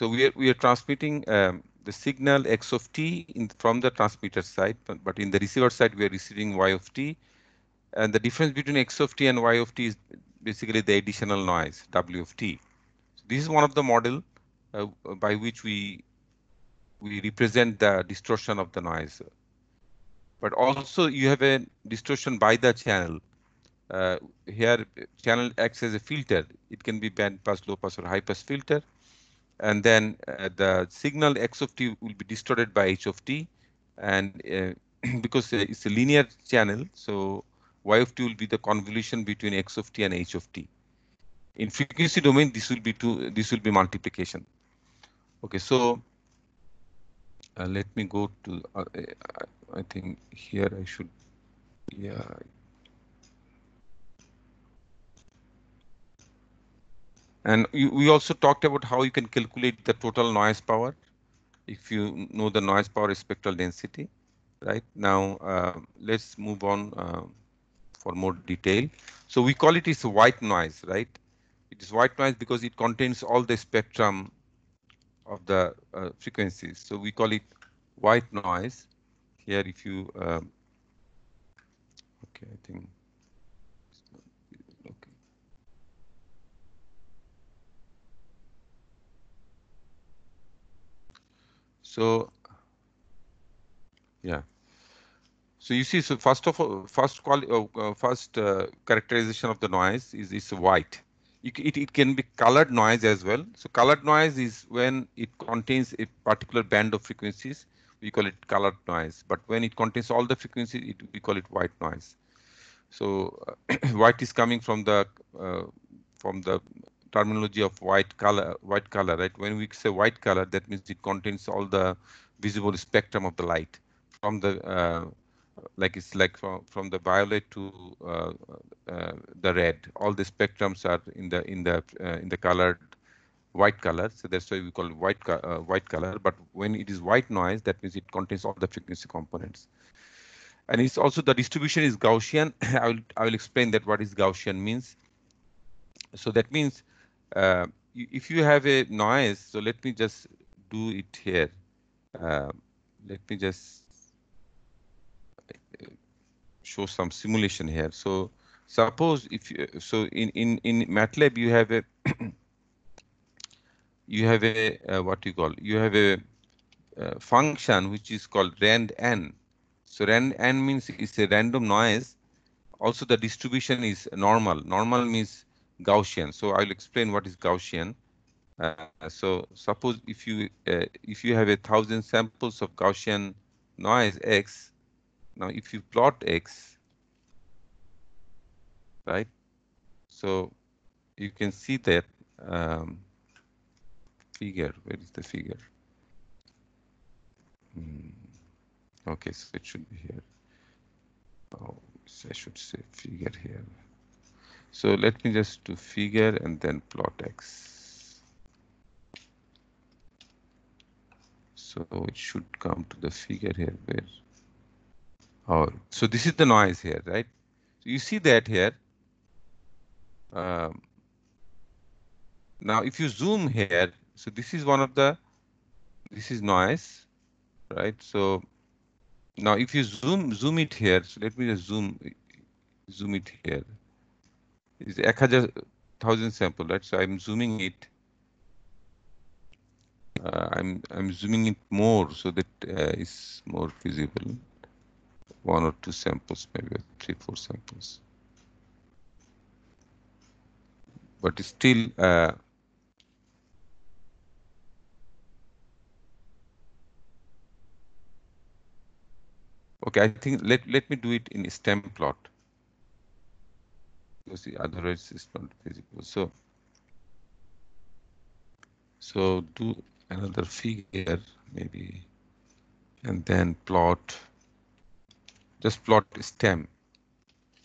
So we are transmitting the signal x of t from the transmitter side, but in the receiver side we are receiving y of t, and the difference between x of t and y of t is basically the additional noise w of t. So this is one of the model by which we represent the distortion of the noise. But also you have a distortion by the channel. Here channel acts as a filter. It can be band pass, low pass, or high pass filter. And then the signal x of t will be distorted by h of t, and because it's a linear channel, so y of t will be the convolution between x of t and h of t. In frequency domain, this will be multiplication. Okay, so let me go to I think here I should, yeah. And we also talked about how you can calculate the total noise power if you know the noise power spectral density. Right now, let's move on for more detail. So we call it is white noise, right? It is white noise because it contains all the spectrum of the frequencies. So we call it white noise. Here, if you okay, I think okay. So yeah. So you see, so first of all, first characterization of the noise is white. It can be colored noise as well. So colored noise is when it contains a particular band of frequencies. We call it colored noise. But when it contains all the frequencies, we call it white noise. So white is coming uh, from the terminology of white color, right? When we say white color, that means it contains all the visible spectrum of the light from the like it's like from the violet to the red. All the spectrums are in the colored white color. So that's why we call it white color. But when it is white noise, that means it contains all the frequency components. And it's also the distribution is Gaussian. I will explain that what is Gaussian means. So that means if you have a noise, so let me just do it here. Uh, let me just show some simulation here. So suppose if you, so in MATLAB you have a what you call, you have a function which is called rand n. So rand n means it's a random noise. Also the distribution is normal. Normal means Gaussian. So I'll explain what is Gaussian. So suppose if you have 1,000 samples of Gaussian noise x, now if you plot x, right? So you can see that figure. Where is the figure? Okay, so it should be here. Oh, so I should say figure here. So let me just do figure and then plot x. So it should come to the figure here where. Oh, so this is the noise here, right? So you see that here. Um, now, if you zoom here, so this is one of the, this is noise, right? So now if you zoom it here, so let me just zoom it here. It's 1,000 sample, right? So I'm zooming it. I'm zooming it more so that it's more visible. 1 or 2 samples, maybe 3, 4 samples. But it's still okay. I think let me do it in a stem plot because otherwise it's not visible. So do another figure maybe, and then plot. Just plot stem.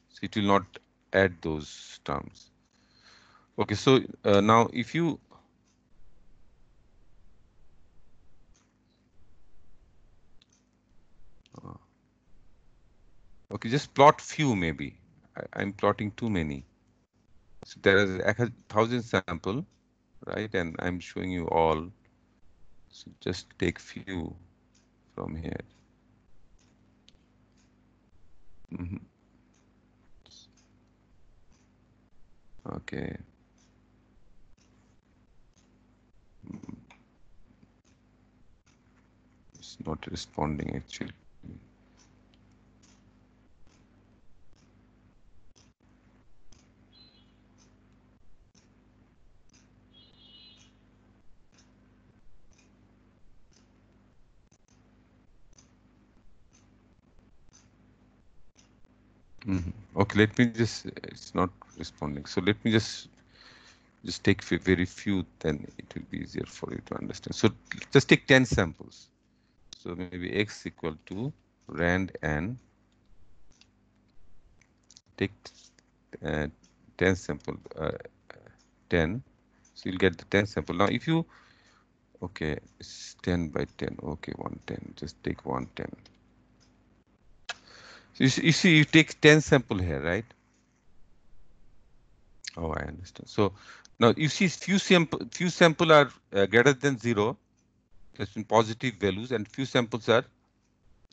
So it will not add those terms. Okay. So now if you okay, just plot few maybe. I'm plotting too many. So there is 1,000 sample, right? And I'm showing you all. So just take few from here. Okay. It's not responding actually. Okay, let me just, it's not responding. So let me just take very few, then it will be easier for you to understand. So just take 10 samples. So maybe x equal to rand n, take 10 sample, 10. So you'll get the 10 sample. Now if you, okay, it's 10 by 10. Okay, 110, just take 110. So you see, you take 10 sample here, right? Oh, I understand. So now you see few sample are greater than 0, that's in positive values, and few samples are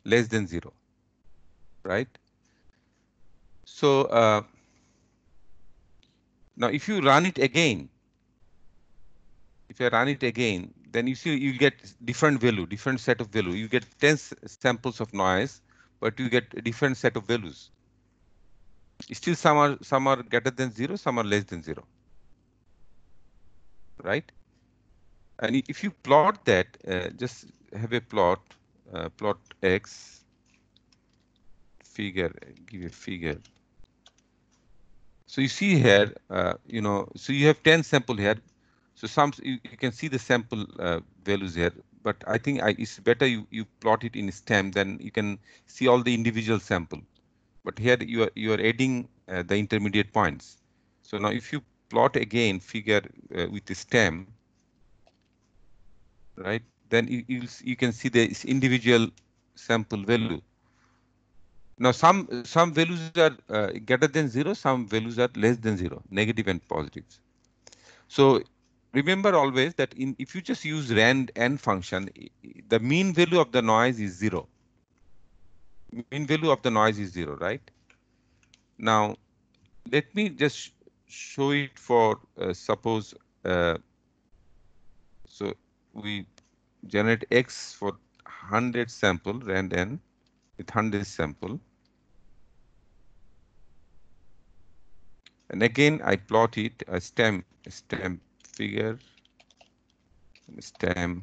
less than 0, right? So now if you run it again, then you see you get different value, different set of value. You get 10 samples of noise, but you get a different set of values. Still some are greater than 0, some are less than 0, right? And if you plot that, just have a plot, plot x, figure, give a figure. So you see here, so you have 10 sample here. So you can see the sample values here, but I think it's better you plot it in stem, then you can see all the individual sample. But here you are adding the intermediate points. So now if you plot again figure with the stem, right? Then you can see the individual sample value. Now some values are greater than 0, some values are less than 0, negative and positives. So remember always that if you just use rand n function, the mean value of the noise is 0. Mean value of the noise is 0, right? Now let me just show it for suppose. So we generate x for 100 sample rand n with 100 sample, and again I plot it a stem figure, stem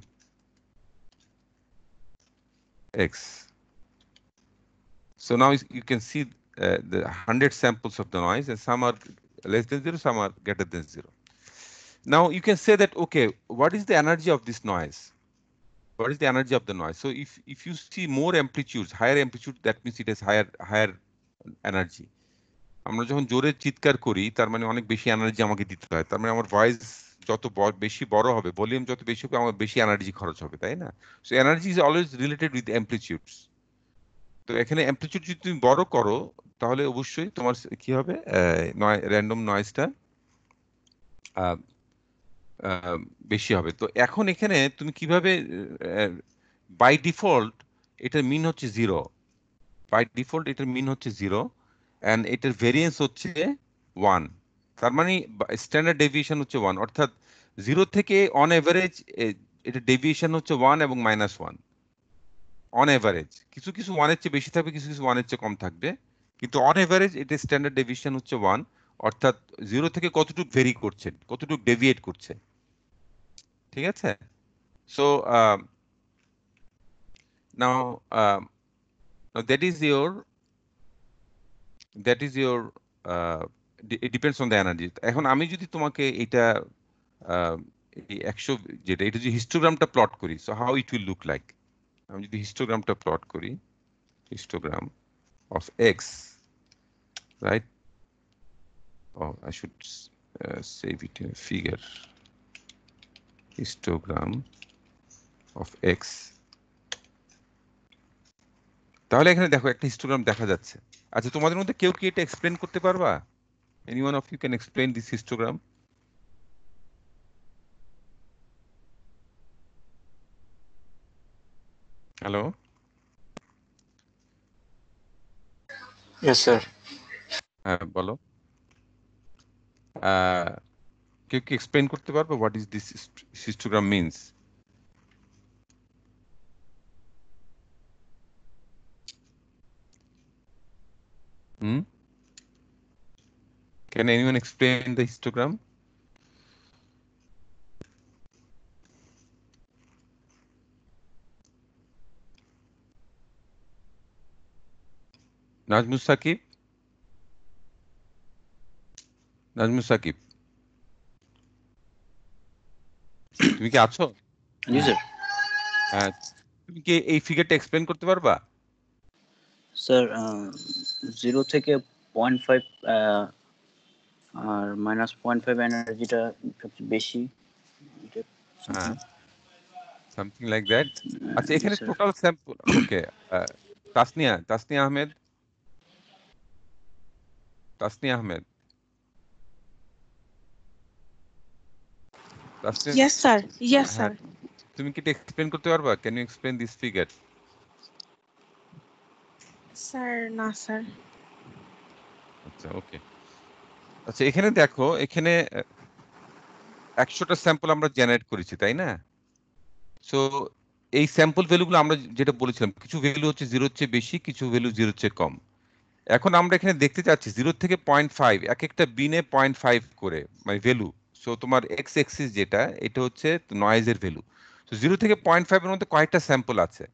x. So now you can see the 100 samples of the noise, and some are less than 0, some are greater than 0. Now you can say that, okay, what is the energy of this noise? What is the energy of the noise? So if you see more amplitudes, higher amplitude, that means it has higher energy. আমরা যখন জোরে চিৎকার করি তার মানে অনেক বেশি energy আমাকে দিতে হয়, তার মানে আমার ভয়েস যত বেশি বড় হবে, ভলিউম যত বেশি হবে, আমার বেশি এনার্জি খরচ হবে, তাই না? So energy is always related with amplitudes. তো এখানে অ্যামপ্লিটিউড যদি তুমি বড় করো তাহলে অবশ্যই তোমার কি হবে, র্যান্ডম নয়েজটা বেশি হবে। তো এখন এখানে তুমি কিভাবে, বাই ডিফল্ট এটার মিন হচ্ছে 0, বাই ডিফল্ট এটার মিন হচ্ছে 0, অ্যান্ড এটার ভেরিয়েন্স হচ্ছে 1। তার মানে স্ট্যান্ডার্ড ডেভিয়েশন হচ্ছে 1, অর্থাৎ 0 থেকে অন এভারেজ এটা ডেভিয়েশন হচ্ছে 1 এবং -1 অন এভারেজ। কিছু কিছু 1 এর চেয়ে বেশি থাকবে, কিছু কিছু 1 এর চেয়ে কম থাকবে, কিন্তু অন এভারেজ এটা স্ট্যান্ডার্ড ডেভিয়েশন হচ্ছে 1, অর্থাৎ 0 থেকে কতটুকু ভেরি করছে, কতটুকু ডেভিয়েট করছে, ঠিক আছে? So now that is your it depends on the energy. এখন আমি যদি তোমাকে এটা এই 100 যেটা এটা যদি হিস্টোগ্রামটা প্লট করি, so how it will look like. আমি যদি হিস্টোগ্রামটা প্লট করি, histogram of x, right? Oh, I should save it in a figure. Histogram of x. তাহলে এখানে দেখো একটা হিস্টোগ্রাম দেখা যাচ্ছে। আচ্ছা, তোমাদের মধ্যে কেউ কি এটা এক্সপ্লেন করতে পারবা? Anyone of you can explain this histogram? Hello, Yes, sir. হ্যাঁ বলো। কেউ কি এক্সপ্লেইন করতে পারবে what is this histogram means? Hmm, can anyone explain the histogram? Nazmus Sakib, Nazmus Sakib, তুমি কি আছো? Yes, sir. হ্যাঁ, তুমি কি এই ফিগারটা এক্সপ্লেইন করতে পারবা? স্যার 0 থেকে 0.5 আর -0.5 এনার্জিটা সবচেয়ে বেশি। এটা হ্যাঁ, something, সামথিং লাইক দ্যাট। আচ্ছা, yes, এখানে sir. Total sample, okay. Tasnia, Tasnia Ahmed, Tasnia Ahmed, Tasnia, Yes, sir. Yes, হ্যাঁ, sir. তুমি কি এটা এক্সপ্লেইন করতে পারবা? Can you explain this figure? Sir, না স্যার। আচ্ছা, ওকে। আচ্ছা, এখানে দেখো, এখানে 100টা স্যাম্পল আমরা জেনারেট করেছি, তাই না? সো এই স্যাম্পল ভ্যালুগুলো আমরা যেটা বলেছিলাম, কিছু ভ্যালু হচ্ছে 0-এর চেয়ে বেশি, কিছু ভ্যালু 0-এর চেয়ে কম। এখন আমরা এখানে দেখতে চাচ্ছি 0 থেকে 0.5, এক একটা বিনে 0.5 করে, মানে ভ্যালু। সো তোমার এক্স এক্সিস যেটা, এটা হচ্ছে নয়েজের ভ্যালু। তো 0 থেকে 0.5 এর মধ্যে কয়টা স্যাম্পল আছে?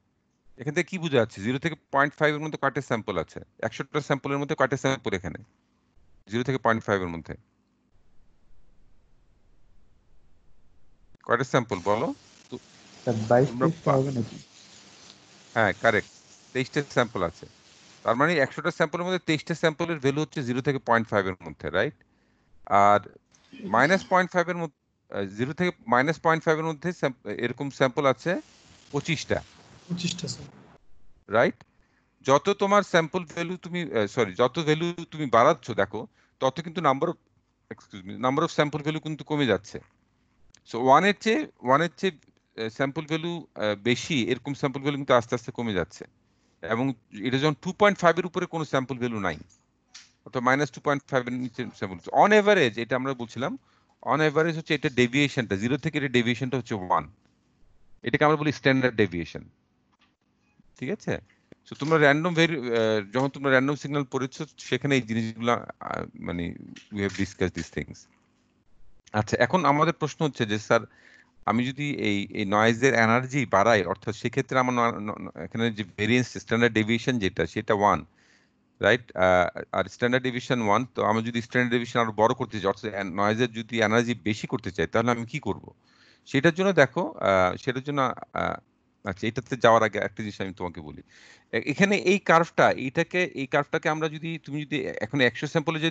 এখান থেকে কি বোঝা যাচ্ছে 0 থেকে 0.5 এর মধ্যে কয়টা স্যাম্পল আছে? 100টা স্যাম্পলের মধ্যে কয়টা স্যাম্পল এখানে 0 থেকে 0.5 এর মধ্যে? কয়টা স্যাম্পল বলো তো? স্যার 22-23টা তোমরা হবে নাকি? হ্যাঁ, কারেক্ট, 23টা স্যাম্পল আছে। তার মানে 100টা স্যাম্পলের মধ্যে 23টা স্যাম্পলের ভ্যালু হচ্ছে 0 থেকে 0.5 এর মধ্যে, রাইট? আর -0.5 এর মধ্যে, 0 থেকে -0.5 এর মধ্যে এরকম স্যাম্পল আছে 25টা, 25টা স্যার। রাইট? যত তোমার স্যাম্পল ভ্যালু তুমি, সরি, যত ভ্যালু তুমি বাড়াচ্ছ দেখো, তত কিন্তু নাম্বার অফ স্যাম্পল ভ্যালু কিন্তু কমে যাচ্ছে। সো ওয়ানের চেয়ে স্যাম্পল ভ্যালু বেশি, এরকম স্যাম্পল ভ্যালু কিন্তু আস্তে আস্তে কমে যাচ্ছে। এবং এটা যখন 2.5 এর উপরে কোনো স্যাম্পল ভ্যালু নাই, অর্থাৎ -2.5 এর নিচে স্যাম্পল, অন এভারেজ, এটা আমরা বলছিলাম, অন এভারেজ হচ্ছে এটা ডেভিয়েশনটা 0 থেকে এটা ডেভিয়েশনটা হচ্ছে 1। এটাকে আমরা বলি স্ট্যান্ডার্ড ডেভিয়েশন, ঠিক আছে? সো তোমরা যখন তোমরা র্যান্ডম সিগন্যাল পড়েছো, সেখানে এই জিনিসগুলো মানে we have discuss this things. আচ্ছা, এখন আমাদের প্রশ্ন হচ্ছে যে স্যার, আমি যদি এই এই নয়েজের এনার্জি বাড়াই, অর্থাৎ সেক্ষেত্রে আমার এখানে যে ভেরিয়েন্স স্ট্যান্ডার্ড ডেভিয়েশন যেটা, সেটা 1, রাইট? আর স্ট্যান্ডার্ড ডেভিয়েশন 1, তো আমি যদি স্ট্যান্ডার্ড ডেভিয়েশন আরো বড় করতে চাই, অর্থাৎ নয়েজের যদি এনার্জি বেশি করতে চাই, তাহলে আমি কি করব? সেটার জন্য দেখো, সেটার জন্য আহ, আচ্ছা, এটাতে যাওয়ার আগে একটা জিনিস আমি তোমাকে বলি। এখানে এই কার্ভটাকে আমরা যদি, তুমি যদি এখন 100 স্যাম্পলের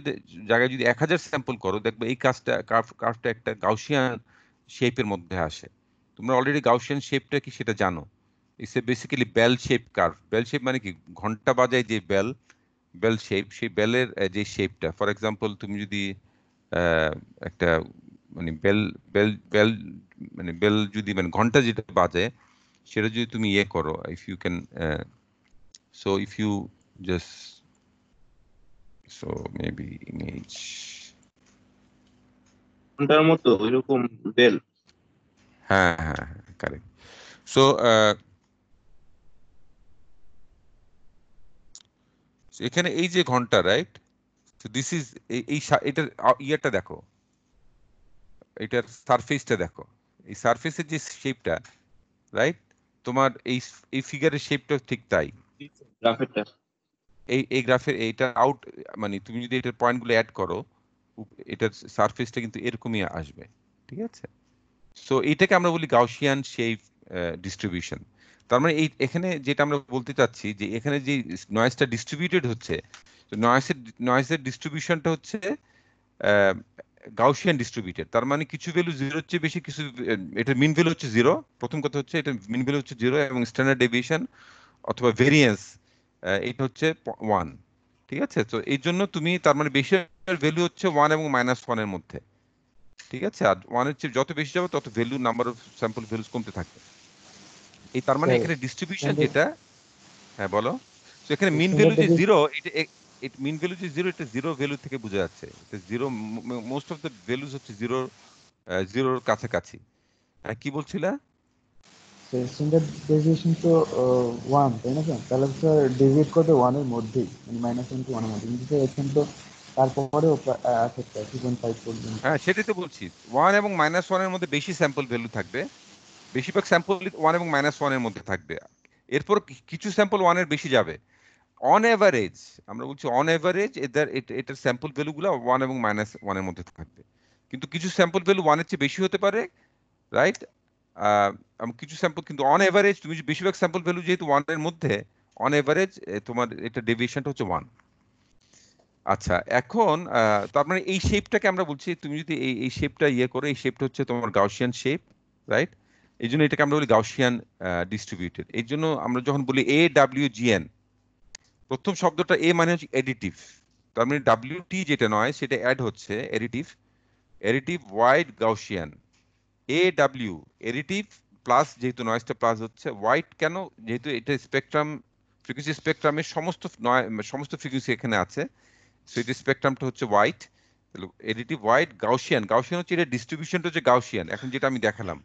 জায়গায় যদি 1000 স্যাম্পল করো, দেখবে এই কার্ভটা একটা গাউসিয়ান শেপের মধ্যে আসে। তোমরা অলরেডি গাউসিয়ান শেপটা কি সেটা জানো? It's a basically bell shape curve. Bell shape মানে কি? ঘন্টা বাজায় যে বেল, বেল শেপ, সেই বেলের যে শেপটা, ফর এক্সাম্পল তুমি যদি আহ, একটা মানে বেল বেল বেল মানে বেল যদি, মানে ঘন্টা যেটা বাজে, সেটা যদি তুমি ইয়ে করো, if you can, so if you just, so maybe image, ঘন্টার মতো ওইরকম বেল। হ্যাঁ হ্যাঁ হ্যাঁ, কারেক্ট। সো এখানে এই যে ঘন্টা, রাইট? তো দিস ইজ, এটার ইয়ারটা দেখো, এটার সারফেসটা দেখো, এই সারফেসের যে শেপটা, রাইট? তোমার এই এই ফিগারের শেপটা ঠিক তাই। গ্রাফেরটা এই গ্রাফের এইটা আউট, মানে তুমি যদি এটার পয়েন্টগুলো অ্যাড করো, এটার সারফেসটা কিন্তু এরকমই আসবে, ঠিক আছে? সো এইটাকে আমরা বলি গাউসিয়ান শেপ ডিস্ট্রিবিউশন। তার মানে এই এখানে যেটা আমরা বলতে চাচ্ছি, যে এখানে যে নয়েজটা ডিস্ট্রিবিউটেড হচ্ছে, তো নয়েজের ডিস্ট্রিবিউশনটা হচ্ছে গাউসিয়ান ডিস্ট্রিবিউটেড। তার মানে কিছু ভ্যালু 0-এর চেয়ে বেশি, কিছু, এটার মিন ভ্যালু হচ্ছে 0। প্রথম কথা হচ্ছে এটা মিন ভ্যালু হচ্ছে 0, এবং স্ট্যান্ডার্ড ডেভিয়েশন অথবা ভেরিয়েন্স এটা হচ্ছে 1, ঠিক আছে? তো এই জন্য তুমি, তার মানে বেশি ভ্যালু হচ্ছে 1 এবং -1 এর মধ্যে, ঠিক আছে? আর 1-এর চেয়ে যত বেশি যাবে, তত value, number of sample values কমতে থাকবে। এই তার মানে স্যার এখানে ডিস্ট্রিবিউশন স্ট্যান্ডার্ড যেটা, হ্যাঁ বলো। তো এখানে মিন ভ্যালু স্ট্যান্ডার্ড যে ডেভিয়েশন জিরো, এটা মিন ভ্যালু যে জিরো, এটা জিরো ভ্যালু থেকে বোঝা যাচ্ছে। এটা zero, most of the values হচ্ছে জিরোর কাছাকাছি। হ্যাঁ, কি বলছিলা? স্ট্যান্ডার্ড ডেভিয়েশন তো 1, তাই না স্যার? তাহলে স্যার ডেভিয়েট করবে 1 এর মধ্যেই, মানে -1 to 1 এর মধ্যে, কিন্তু স্যার এখানে তো তারপরেও আছে স্যার 2.5 পর্যন্ত। হ্যাঁ, সেটাই তো বলছি, 1 এবং -1 এর মধ্যে বেশি স্যাম্পল ভ্যালু থাকবে। বেশিরভাগ স্যাম্পল 1 এবং -1 এর মধ্যে থাকবে। এরপর কিছু স্যাম্পল 1 এর বেশি যাবে। অন এভারেজ, আমরা বলছি অন এভারেজ এটার স্যাম্পল ভ্যালুগুলো 1 এবং -1 এর মধ্যে থাকবে। কিন্তু কিছু স্যাম্পল ভ্যালু 1 এর চেয়ে বেশি হতে পারে, রাইট? কিছু স্যাম্পল, কিন্তু অন এভারেজ তুমি বেশিরভাগ স্যাম্পল ভ্যালু যেহেতু 1 এর মধ্যে, অন এভারেজ তোমার এটা ডেভিয়েশনটা হচ্ছে 1। আচ্ছা, এখন তার মানে এই শেপটাকে আমরা বলছি, তুমি যদি এই শেপটা ইয়ে করো, এই শেপটা হচ্ছে তোমার গাউসিয়ান শেপ, রাইট? এই জন্য এটাকে আমরা বলি গাউসিয়ান ডিস্ট্রিবিউটেড। এই জন্য আমরা যখন বলি AWGN, প্রথম শব্দটা এ মানে হচ্ছে এডিটিভ, তার মানে WT যেটা নয় সেটা অ্যাড হচ্ছে additive, additive wide Gaussian. AW additive plus, যেহেতু নয়েজটা প্লাস হচ্ছে, ওয়াইড কেন? যেহেতু এটা স্পেকট্রাম, ফ্রিকোয়েন্সি স্পেকট্রামের সমস্ত ফ্রিকোয়েন্সি এখানে আছে, সো এটা স্পেকট্রামটা হচ্ছে white. Additive white Gaussian, Gaussian হচ্ছে এটা ডিস্ট্রিবিউশনটা হচ্ছে গাউসিয়ান। এখন যেটা আমি দেখালাম,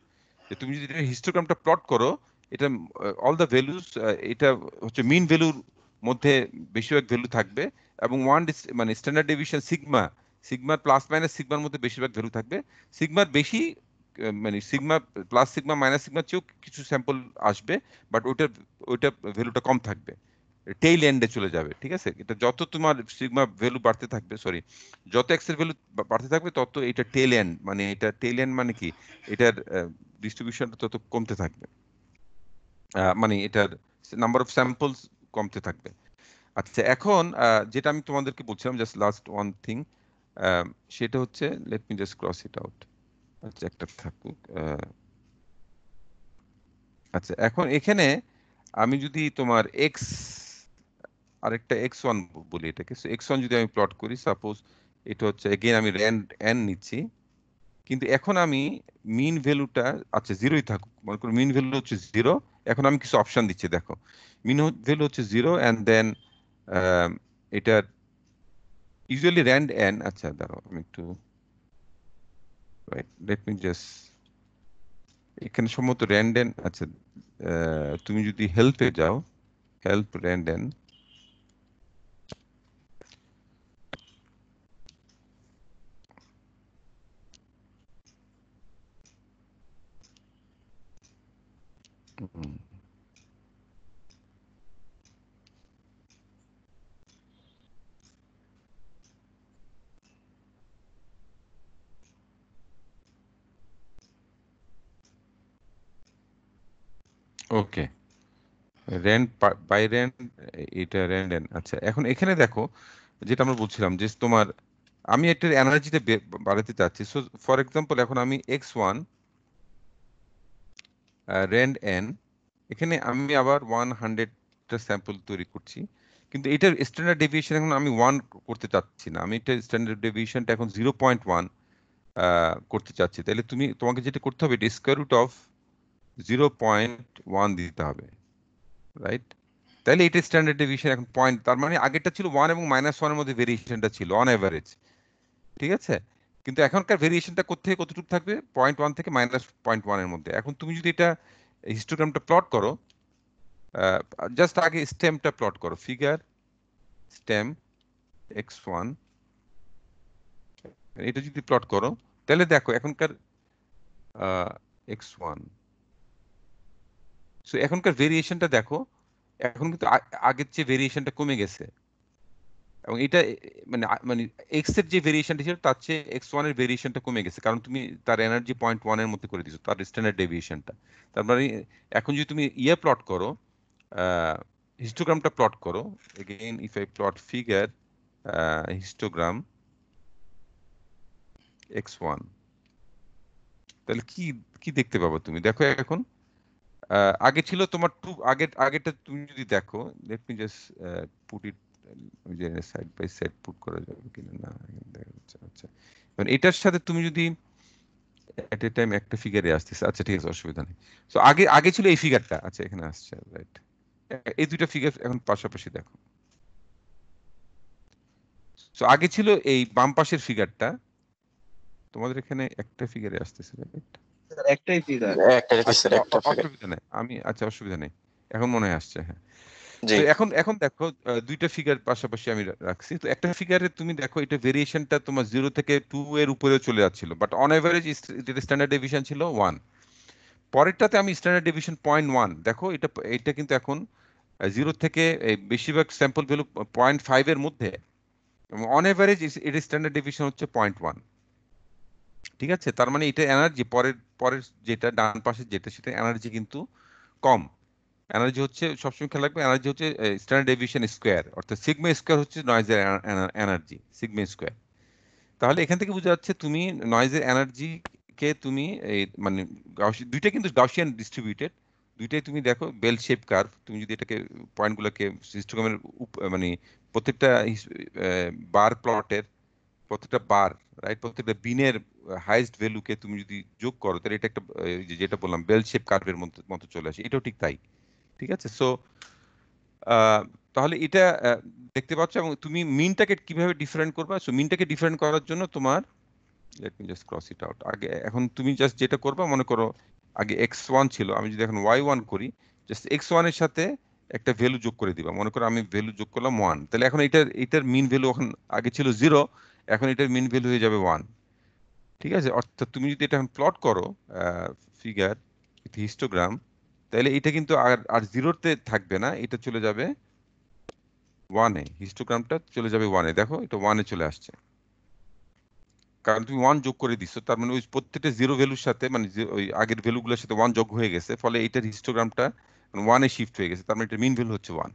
যে তুমি যদি এটা হিস্টোগ্রামটা প্লট করো, এটা অল দ্য ভ্যালুস, এটা হচ্ছে মিন ভ্যালুর মধ্যে বেশিরভাগ ভ্যালু থাকবে, এবং মানে স্ট্যান্ডার্ড ডেভিয়েশন সিগমা, সিগমার প্লাস মাইনাস সিগমার মধ্যে বেশিরভাগ ভ্যালু থাকবে। সিগমার বেশি, মানে সিগমা প্লাস সিগমা মাইনাস সিগমার চেয়েও কিছু স্যাম্পল আসবে, বাট ওইটা ভ্যালুটা কম থাকবে, টেইল এন্ডে চলে যাবে। ঠিক আছে, এটা যত তোমার সিগমা ভ্যালু বাড়তে থাকবে, সরি, যত এক্স এর ভ্যালু বাড়তে থাকবে, তত এটা টেল এন্ড, মানে এটা টেল এন্ড মানে কি, এটার ডিস্ট্রিবিউশনটা তত কমতে থাকবে, মানে এটার নাম্বার অফ স্যাম্পলস কমতে থাকবে। আচ্ছা, এখন যেটা আমি তোমাদেরকে বলছিলাম, জাস্ট লাস্ট ওয়ান থিং, সেটা হচ্ছে, let me just cross it out. আচ্ছা, একটা থাকুক। আচ্ছা, এখন এখানে আমি যদি তোমার এক্স, আরেকটা x1 বলি এটাকে, x1 যদি আমি প্লট করি, সাপোজ এটা হচ্ছে, এগেইন আমি র্যান্ড n নিচ্ছি, কিন্তু এখন আমি মিন ভ্যালুটা, আচ্ছা জিরোই থাকুক, মনে করো মিন ভ্যালু হচ্ছে 0। এখন আমি কিছু অপশন দিচ্ছি, দেখো মিন ভ্যালু হচ্ছে 0, অ্যান্ড দেন এটার ইউজুয়ালি র্যান্ড n, আচ্ছা দাঁড়াও আমি একটু, লেট মি জাস্ট, এখানে সম্ভবত র্যান্ড n, আচ্ছা তুমি যদি হেল্পে যাও, help rand n, okay, rand by rand, এটা র্যান্ড এন। আচ্ছা, এখন এখানে দেখো, যেটা আমরা বলছিলাম যে তোমার, আমি এটার এনার্জিটা বাড়াতে চাচ্ছি। সো ফর এক্সাম্পল, এখন আমি x1 র্যান্ড এন, এখানে আমি আবার 100টা স্যাম্পল তৈরি করছি, কিন্তু এটার স্ট্যান্ডার্ড ডেভিয়েশন এখন আমি 1 করতে চাচ্ছি না, আমি এটা স্ট্যান্ডার্ড ডেভিয়েশনটা এখন 0.1 করতে চাচ্ছি। তাহলে তোমাকে যেটা করতে হবে, এটা স্কোয়ার রুট অফ 0.1 দিতে হবে, রাইট? তাহলে এটা স্ট্যান্ডার্ড ডেভিয়েশন এখন পয়েন্ট, তার মানে আগেরটা ছিল 1 এবং -1 এর মধ্যে ভেরিয়েশনটা ছিল অন এভারেজ, ঠিক আছে? কিন্তু এখনকার ভেরিয়েশনটা কোত্থেকে কতটুকু থাকবে, 0.1 থেকে -0.1 এর মধ্যে। এখন তুমি যদি এটা হিস্টোগ্রামটা প্লট করো, জাস্ট আগে স্টেমটা প্লট করো, ফিগার স্টেম x1, এটা যদি প্লট করো, তাহলে দেখো এখনকার x1, সো এখনকার ভেরিয়েশনটা দেখো, এখন কিন্তু আগের চেয়ে ভেরিয়েশনটা কমে গেছে, এবং এটা মানে এক্স এর যে ভেরিয়েশনটা ছিল তার চেয়ে x1 এর ভেরিয়েশনটা কমে গেছে, কারণ তুমি তার এনার্জি 0.1 এর মধ্যে করে দিছো, তার স্ট্যান্ডার্ড ডেভিয়েশনটা। তার মানে এখন যদি তুমি প্লট করো, হিস্টোগ্রামটা প্লট করো, again if I plot figure histogram x1, তাহলে কি কি দেখতে পাবো তুমি? দেখো এখন আগে ছিল তোমার আগেরটা তুমি যদি দেখো, late me just put it, যে সাইড বাই সাইড পুট করা যাবে কিনা, না দেখা যাচ্ছে। আচ্ছা, এটার সাথে তুমি যদি এট এ টাইম একটা ফিগারে আসতেছে। আচ্ছা ঠিক আছে, অসুবিধা নেই। সো আগে আগে ছিল এই ফিগারটা, আচ্ছা এখানে আসছে, রাইট। এই দুইটা ফিগার এখন পাশাপাশি দেখো। সো আগে ছিল এই বাম পাশের ফিগারটা, তোমাদের এখানে একটা ফিগারে আসতেছে, রাইট? একটাই ফিগার। আচ্ছা অসুবিধা নেই, আমি আচ্ছা অসুবিধা নেই, এখন মনে হয় আসছে, হ্যাঁ। জি তো এখন এখন দেখো দুইটা ফিগার পাশাপাশি আমি রাখছি। তো একটা ফিগারে তুমি দেখো এটা ভেরিয়েশনটা তোমার 0 থেকে 2 এর উপরে চলে যাচ্ছিল, বাট অন এভারেজ যেটা স্ট্যান্ডার্ড ডেভিয়েশন ছিল 1। পরেরটাতে আমি স্ট্যান্ডার্ড ডেভিয়েশন 0.1, দেখো এটা এটা কিন্তু এখন 0 থেকে বেশিরভাগ স্যাম্পল ভ্যালু 0.5 এর মধ্যে, এবং অন এভারেজ এর স্ট্যান্ডার্ড ডেভিয়েশন হচ্ছে 0.1। ঠিক আছে, তার মানে এটা এনার্জি পরের পরের যেটা ডান পাশে যেটা সেটা এনার্জি কিন্তু কম। এনার্জি হচ্ছে সবসময় খেয়াল রাখবে, এনার্জি হচ্ছে স্ট্যান্ডার্ড ডেভিয়েশন স্কোয়ার, অর্থাৎ সিগমা স্কোয়ার হচ্ছে নয়েজের এনার্জি, সিগমা স্কোয়ার। তাহলে এখান থেকে বোঝা যাচ্ছে তুমি নয়েজের এনার্জি কে তুমি এই মানে দুইটা কিন্তু গাউসিয়ান ডিস্ট্রিবিউটেড, দুইটাই তুমি দেখো বেল শেপ কার্ভ। তুমি যদি এটাকে পয়েন্টগুলোকে হিস্টোগ্রামের মানে প্রত্যেকটা বার প্লটের প্রত্যেকটা বার, রাইট, প্রত্যেকটা বিনের হাইয়েস্ট ভ্যালুকে তুমি যদি যোগ করো তাহলে এটা একটা যেটা বললাম বেল শেপ কার্ভের মতো চলে আসে, এটাও ঠিক তাই। ঠিক আছে, সো তাহলে এটা দেখতে পাচ্ছ, এবং তুমি মিনটাকে কিভাবে ডিফারেন্ট করবা। সো মিনটাকে ডিফারেন্ট করার জন্য তোমার, late me just cross it out. আগে এখন তুমি জাস্ট যেটা করবা, মনে করো আগে x1 ছিল, আমি যদি এখন y1 করি, জাস্ট x1 এর সাথে একটা ভ্যালু যোগ করে দিবা। মনে করো আমি ভ্যালু যোগ করলাম 1, তাহলে এখন এটার মিন ভ্যালু এখন আগে ছিল 0, এখন এটার মিন ভ্যালু হয়ে যাবে 1। ঠিক আছে, অর্থাৎ তুমি যদি এটা এখন প্লট করো ফিগার হিস্টোগ্রাম, তাহলে এটা কিন্তু আর 0-তে থাকবে না, এটা চলে যাবে 1-এ, হিস্টোগ্রামটা চলে যাবে 1-এ। দেখো এটা 1-এ চলে আসছে, কারণ তুমি 1 যোগ করে দিচ্ছ, তার মানে ওই প্রত্যেকটা জিরো ভ্যালুর সাথে মানে ওই আগের ভ্যালুগুলোর সাথে 1 যোগ হয়ে গেছে, ফলে এইটার হিস্টোগ্রামটা 1-এ শিফট হয়ে গেছে, তার মানে এটা মিন ভ্যালু হচ্ছে 1।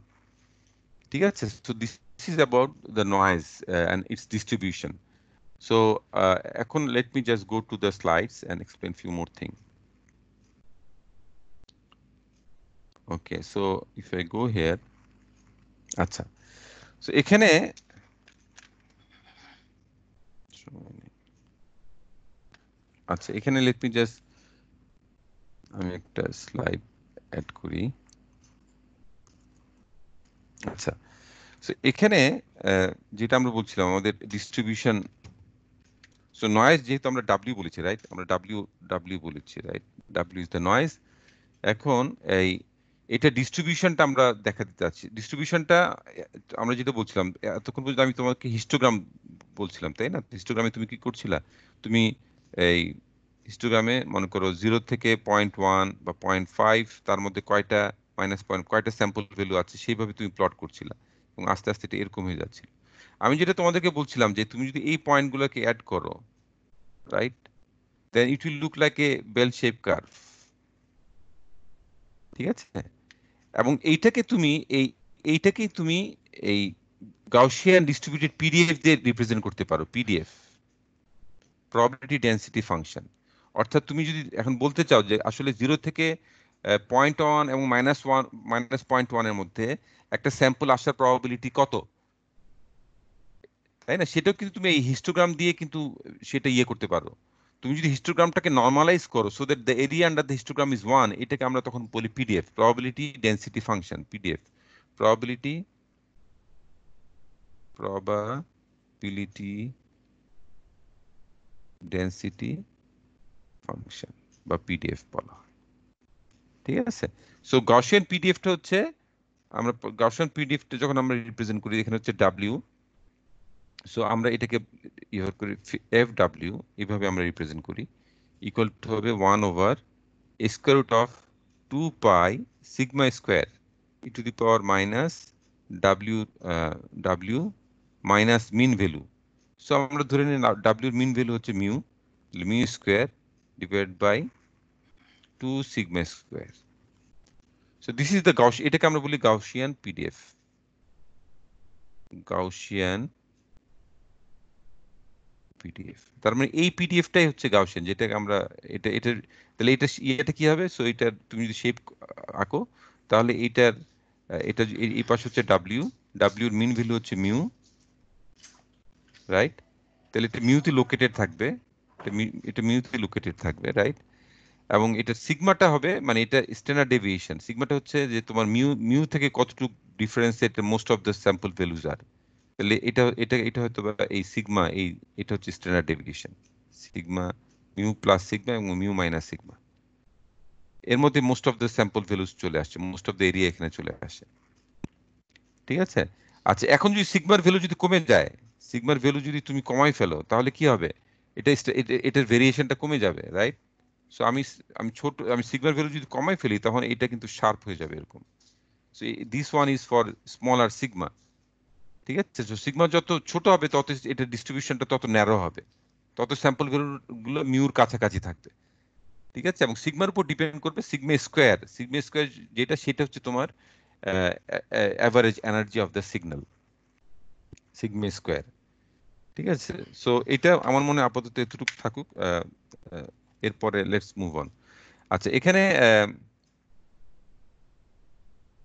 ঠিক আছে, so this is about the noise and its distribution. So এখন let me just go to the slides and explain few more thing. Okay, so if I go here, আচ্ছা, সো এখানে আচ্ছা এখানে লেট মি জাস্ট আমি একটা slide add করি। আচ্ছা, so এখানে যেটা আমরা বলছিলাম আমাদের ডিস্ট্রিবিউশন, সো নয়েজ যেহেতু আমরা ডাব্লিউ বলেছি, রাইট, আমরা ডাব্লিউ বলেছি, right, W is the noise. এখন এটা ডিস্ট্রিবিউশনটা আমরা দেখাতে চাচ্ছি। ডিস্ট্রিবিউশনটা আমরা যেটা বলছিলাম এতক্ষণ পর্যন্ত, আমি তোমাকে হিস্টোগ্রাম বলছিলাম, তাই না? হিস্টোগ্রামে তুমি কি করছিলা, তুমি এই হিস্টোগ্রামে মনে করো 0 থেকে 0.1 বা 0.5 তার মধ্যে কয়টা মাইনাস পয়েন্ট কয়টা স্যাম্পল ভ্যালু আছে সেইভাবে তুমি প্লট করছিলা, এবং আস্তে আস্তে এটা এরকম হয়ে যাচ্ছিল। আমি যেটা তোমাদেরকে বলছিলাম যে তুমি যদি এই পয়েন্টগুলোকে অ্যাড করো, right, then it will look like a bell shape curve. ঠিক আছে, এবং এইটাকেই তুমি এই গাউসিয়ান ডিস্ট্রিবিউটেড পিডিএফ দিয়ে রিপ্রেজেন্ট করতে পারো, পিডিএফ, প্রবাবিলিটি ডেনসিটি ফাংশন। অর্থাৎ তুমি যদি এখন বলতে চাও যে আসলে 0 থেকে 0.1 এবং -0.1 এর মধ্যে একটা স্যাম্পল আসার প্রবাবিলিটি কত, তাই না, সেটাও কিন্তু তুমি এই হিস্টোগ্রাম দিয়ে কিন্তু সেটা ইয়ে করতে পারো। তুমি যদি হিস্টোগ্রামটাকে নর্মালাইজ করো so that the area under the histogram is 1, এটাকে আমরা তখন বলি PDF, probability density function, PDF, probability density function বা পিডিএফ বলা হয়। ঠিক আছে, সো গাউসিয়ান পিডিএফটা হচ্ছে, আমরা গাউসিয়ান পিডিএফটা যখন আমরা রিপ্রেজেন্ট করি, এখানে হচ্ছে ডাব্লিউ, সো আমরা এটাকে ইয়ে করি এফ ডাব্লিউ, এইভাবে আমরা রিপ্রেজেন্ট করি, ইকুয়াল টু হবে 1/√ (2 pi sigma square e to the power minus w minus mean value). So আমরা ধরে নিই ডাব্লিউর মিন ভ্যালু হচ্ছে mu square divide by 2 sigma square. So this is the এটাকে আমরা বলি গাউসিয়ান পিডিএফ, গাউসিয়ান পিডিএফ। তার মানে এই পিডিএফটাই হচ্ছে গাউসিয়ান, যেটাকে আমরা এটার তাহলে এটা কি হবে, সো এটা তুমি যদি শেপ আঁকো তাহলে এটা এই পাশে হচ্ছে ডাব্লিউর মিন ভ্যালু হচ্ছে মিউ, রাইট, তাহলে এটা মিউতে লোকেটেড থাকবে, এটা মিউতে লোকেটেড থাকবে, রাইট? এবং এটা সিগমাটা হবে, মানে এটা স্ট্যান্ডার্ড ডেভিয়েশন। সিগমাটা হচ্ছে যে তোমার মিউ থেকে কতটুকু ডিফারেন্স এটা most of the sample values আর। তাহলে এটা এটা এটা হয়তো বা এই সিগমা, এটা হচ্ছে standard deviation. Sigma, mu plus sigma এবং মিউ মাইনাস সিগমা, এর মধ্যে most of the sample values চলে আসছে, মোস্ট অফ দ্য এরিয়া এখানে চলে আসে। ঠিক আছে? আচ্ছা, এখন যদি সিগমার ভ্যালু যদি কমে যায়, সিগমার ভ্যালু যদি তুমি কমাই ফেলো, তাহলে কি হবে? এটার ভেরিয়েশনটা কমে যাবে, রাইট? সো আমি সিগমার ভ্যালু যদি কমাই ফেলি, তখন এটা কিন্তু শার্প হয়ে যাবে এরকম। So this one is for smaller sigma. ঠিক আছে? তো সিগমা যত ছোট হবে, তত এটা ডিস্ট্রিবিউশনটা তত ন্যারো হবে, তত স্যাম্পল গুলো মিউর কাছাকাছি থাকবে। ঠিক আছে? এবং সিগমার উপর ডিপেন্ড করবে সিগমা স্কোয়ার যেটা, সেটা হচ্ছে তোমার average energy of the signal, sigma square. ঠিক আছে? সো এটা আমার মনে হয় আপাতত এতটুকু থাকুক। এরপরে লেটস মুভ অন। আচ্ছা, এখানে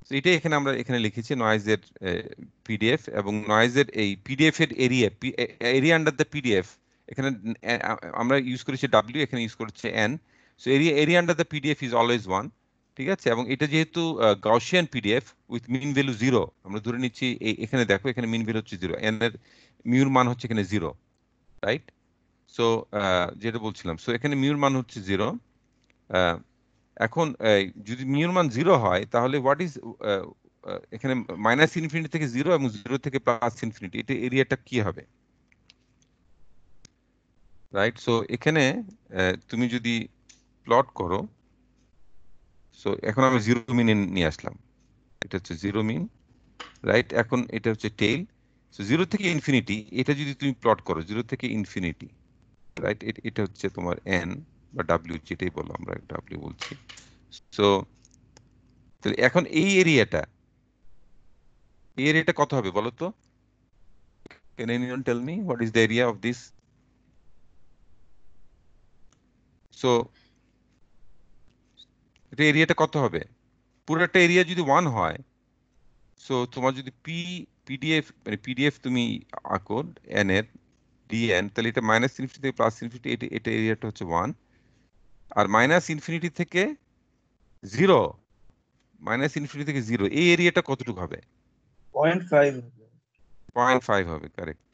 তো এটাই আমরা এখানে লিখেছি নয়েজের পিডিএফ, এবং নয়েজের এই পিডিএফ এর এরিয়া আন্ডার দ্য পিডিএফ। এখানে আমরা ইউজ করেছি ডাব্লিউ, এখানে ইউজ করেছে N. So area under the PDF is always 1। ঠিক আছে? এবং এটা যেহেতু Gaussian PDF with mean value 0, আমরা ধরে নিচ্ছি এখানে দেখো, এখানে মিন ভ্যালু হচ্ছে 0, এন এর মিউর মান হচ্ছে এখানে 0, রাইট? সো যেটা বলছিলাম, সো এখানে মিউর মান হচ্ছে 0। এখন যদি মিউর মান 0 হয়, তাহলে হোয়াট ইজ এখানে মাইনাস ইনফিনিটি থেকে 0 এবং 0 থেকে প্লাস ইনফিনিটি, এটা এরিয়াটা কি হবে, রাইট? সো এখানে তুমি যদি প্লট করো, সো এখন আমি জিরো মিন নিয়ে আসলাম, এটা হচ্ছে জিরো মিন, রাইট? এখন এটা হচ্ছে টেইল। সো 0 থেকে ইনফিনিটি, এটা যদি তুমি প্লট করো 0 থেকে ইনফিনিটি, রাইট? এটা হচ্ছে তোমার এন বা ডাব্লিউ, যেটাই বলো, আমরা ডাব্লিউ বলছি। সো এখন এই এরিয়াটা কত হবে বলো তো? Can anyone tell me what is the area of this? So এটা এরিয়াটা কত হবে? পুরোটা এরিয়া যদি 1 হয়, সো তোমার যদি পিডিএফ, মানে পিডিএফ তুমি আঁকো এন এর ডিএন, তাহলে এটা মাইনাস ইনফিনিটি থেকে প্লাস ইনফিনিটি, এটা এরিয়াটা হচ্ছে 1। আর মাইনাস ইনফিনিটি থেকে 0, এই এরিয়াটা কতটুকু হবে? 0.5 0.5 হবে, কারেক্ট,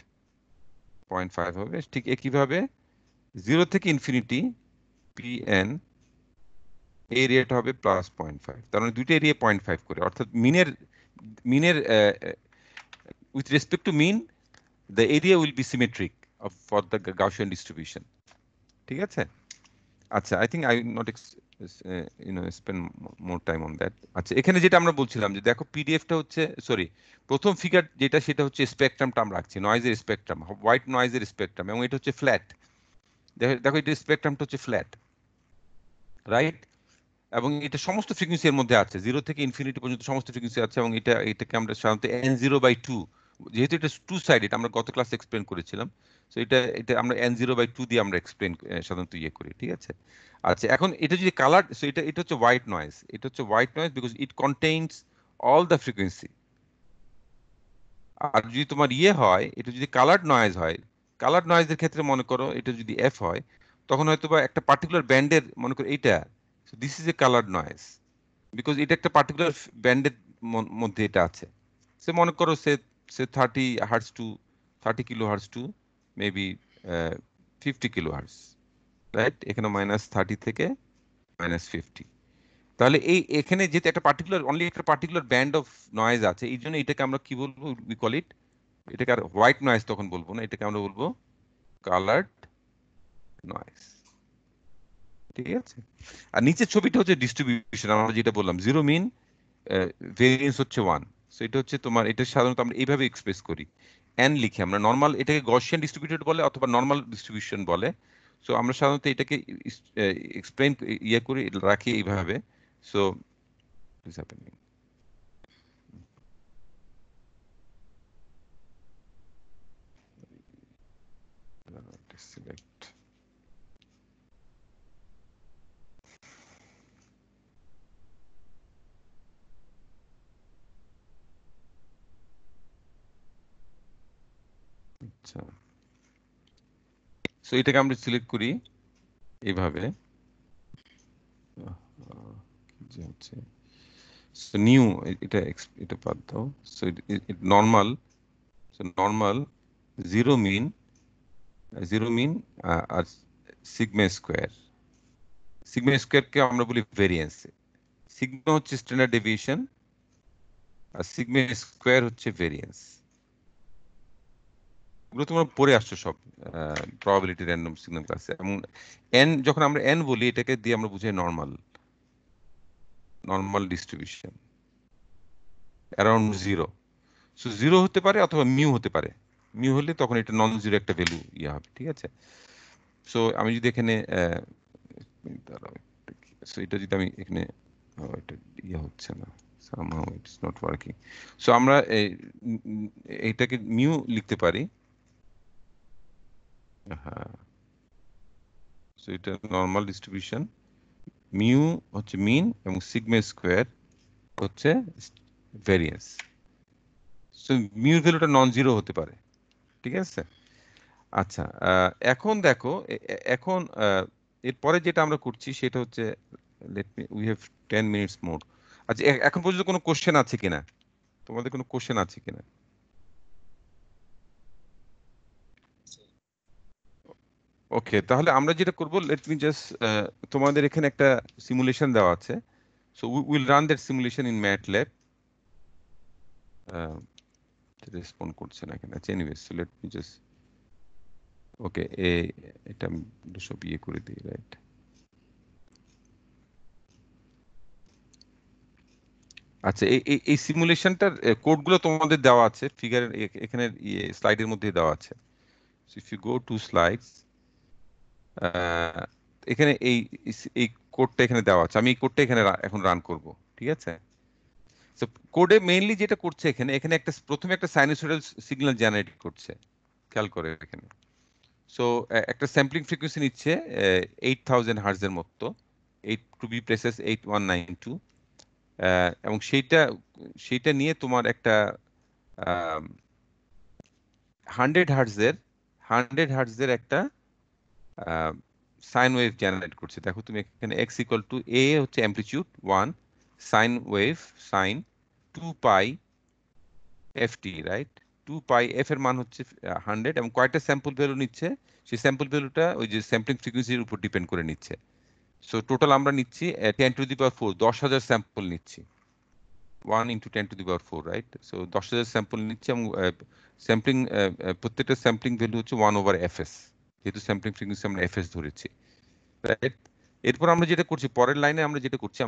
0.5 হবে। ঠিক একইভাবে 0 থেকে ইনফিনিটি পিএন, এই এরিয়াটা হবে প্লাস 0.5। তার মানে দুইটা এরিয়া 0.5 করে, অর্থাৎ মিনের with respect to mean the area will be symmetric for the Gaussian distribution. ঠিক আছে? আচ্ছা, I think I not spend more time on that. আচ্ছা, এখানে যেটা আমরা বলছিলাম যে দেখো, পিডিএফটা হচ্ছে, সরি, প্রথম ফিগার যেটা, সেটা হচ্ছে স্পেকট্রামটা আমরা রাখছি, নয়েজের স্পেকট্রাম, হোয়াইট নয়েজের স্পেকট্রাম, এবং এটা হচ্ছে ফ্ল্যাট। দেখো এটা স্পেকট্রামটা হচ্ছে ফ্ল্যাট, রাইট? এবং এটা সমস্ত ফ্রিকোয়েন্সি এর মধ্যে আছে, 0 থেকে ইনফিনিটি পর্যন্ত সমস্ত ফ্রিকোয়েন্সি আছে। এবং এটাকে আমরা সাধারণত n0/2, যেহেতু এটা টু সাইড, এটা আমরা গত ক্লাসে এক্সপ্লেন করেছিলাম। সো এটা আমরা n0/2 দিয়ে আমরা এক্সপ্লেন সাধারণত করি। ঠিক আছে? আচ্ছা, এখন এটা যদি কালার, সো এটা হচ্ছে white noise, because it contains all the frequency. আর যদি তোমার হয়, এটা যদি কালার্ড নয়েজ হয়, কালার্ড নয়েজের ক্ষেত্রে মনে করো এটা যদি এফ হয়, তখন হয়তো বা একটা পার্টিকুলার ব্যান্ডের, মনে করো এইটা, this is A coloured noise, because এটা একটা পার্টিকুলার ব্যান্ডের মধ্যে এটা আছে। সে মনে করো say say 30 hertz to 30 kilo hertz to maybe 50 kilo hertz, right? এখানে -30 থেকে -50। তাহলে এখানে যেহেতু একটা পার্টিকুলার, অনলি একটা পার্টিকুলার ব্যান্ড অফ নয়েজ আছে, এই জন্য এটাকে আমরা কি বলবো, উই কল ইট, এটাকে আর হোয়াইট নয়েজ তখন বলবো না, এটাকে আমরা বলবো কালার্ড নয়েজ। ঠিক আছে? আর নিচের ছবিটা হচ্ছে ডিস্ট্রিবিউশন, আমরা যেটা বললাম, জিরো মিন, ভেরিয়েন্স হচ্ছে 1। সো এটা হচ্ছে তোমার, এটা সাধারণত আমরা এইভাবে এক্সপ্রেস করি, এন লিখে। আমরা নর্মাল, এটাকে গসিয়ান ডিস্ট্রিবিউটেড বলে অথবা নর্মাল ডিস্ট্রিবিউশন বলে। সো আমরা সাধারণত এটাকে এক্সপ্লেন করে রাখি এইভাবে। So is happening. সিলেক্ট। আচ্ছা, সো এটাকে আমরা সিলেক্ট করি এইভাবে, যে হচ্ছে নিউ, এটা এটা বাদ দাও। So normal, so normal, zero mean, আর সিগমা স্কোয়ার। সিগমা স্কোয়ারকে আমরা বলি ভেরিয়েন্স। সিগমা হচ্ছে স্ট্যান্ডার্ড ডেভিয়েশন আর সিগমা স্কোয়ার হচ্ছে ভেরিয়েন্স। এগুলো তোমরা পড়ে আসছো সব প্রবাবিলিটি র্যান্ডম সিগন্যাল ক্লাসে। এবং এন, যখন আমরা এন বলি এটাকে দিয়ে আমরা বুঝাই normal, normal distribution around zero. So zero হতে পারে অথবা মিউ হতে পারে। মিউ হলে তখন এটা নন জিরো একটা ভ্যালু ইয়ে হবে, ঠিক আছে। সো আমি যদি এখানে সো এটা যদি আমি এখানে, এটা ইয়ে হচ্ছে না, somehow it's not working. So আমরা এইটাকে মিউ লিখতে পারি। হ্যাঁ, সো এটা নর্মাল ডিস্ট্রিবিউশন, মিউ হচ্ছে মিন এবং সিগমা স্কোয়ার হচ্ছে ভেরিয়েন্স। সো মিউর ভ্যালুটা নন জিরো হতে পারে, ঠিক আছে। আচ্ছা, এখন দেখো এখন এরপরে যেটা আমরা করছি সেটা হচ্ছে, let me, we have 10 minutes more. আচ্ছা, এখন পর্যন্ত কোনো কোশ্চেন আছে কিনা, তোমাদের কোনো কোশ্চেন আছে কিনা? ওকে, তাহলে আমরা যেটা করব, লেট মি জাস্ট, তোমাদের এখানে একটা সিমুলেশন দেওয়া আছে। So will run that simulation in MATLAB. Respond করছে না এখানে। আচ্ছা, anyways, so let me just, okay, এটা আমি সব ইয়ে করে দিই, রাইট। আচ্ছা, এই সিমুলেশনটার কোডগুলো তোমাদের দেওয়া আছে ফিগারের এখানে স্লাইডের মধ্যে দেওয়া আছে। If you go to slides, এখানে এই কোডটা এখানে দেওয়া আছে। আমি এই কোডটা এখানে এখন রান করব, ঠিক আছে। সো কোডে মেইনলি যেটা করছে এখানে, এখানে একটা প্রথমে একটা সাইনোসয়েডাল সিগন্যাল জেনারেট করছে, খেয়াল করে এখানে। সো একটা স্যাম্পলিং ফ্রিকোয়েন্সি নিচ্ছে 8000 হার্টজের মতো, 8 টু বি প্রেসেস 8192। এবং সেইটা নিয়ে তোমার একটা 100 হার্টজের একটা সাইন ওয়েভ জেনারেট করছে। দেখো তুমি এখানে এক্স ইকুয়াল টু এ হচ্ছে অ্যামপ্লিটিউড 1, সাইন ওয়েভ সাইন 2 পাই এফ টি, রাইট। 2 পাই এফ এর মান হচ্ছে 100, এবং কয়টা স্যাম্পল ভ্যালু নিচ্ছে, সেই স্যাম্পল ভ্যালুটা ওই যে স্যাম্পলিং ফ্রিকোয়েন্সির উপর ডিপেন্ড করে নিচ্ছে। সো টোটাল আমরা নিচ্ছি 10 টু দি পাওয়ার 4, 10,000 স্যাম্পল নিচ্ছি। 1 into 10 to the power 4, right. So 10,000 sample নিচ্ছে, এবং স্যাম্পলিং, প্রত্যেকটা স্যাম্পলিং ভ্যালু হচ্ছে 1/fs, যেহেতু স্যাম্পলিং ফ্রিকোয়েন্সি আমরা fs ধরেছি, রাইট। এরপর আমরা যেটা করছি, পরের লাইনে আমরা যেটা করছি,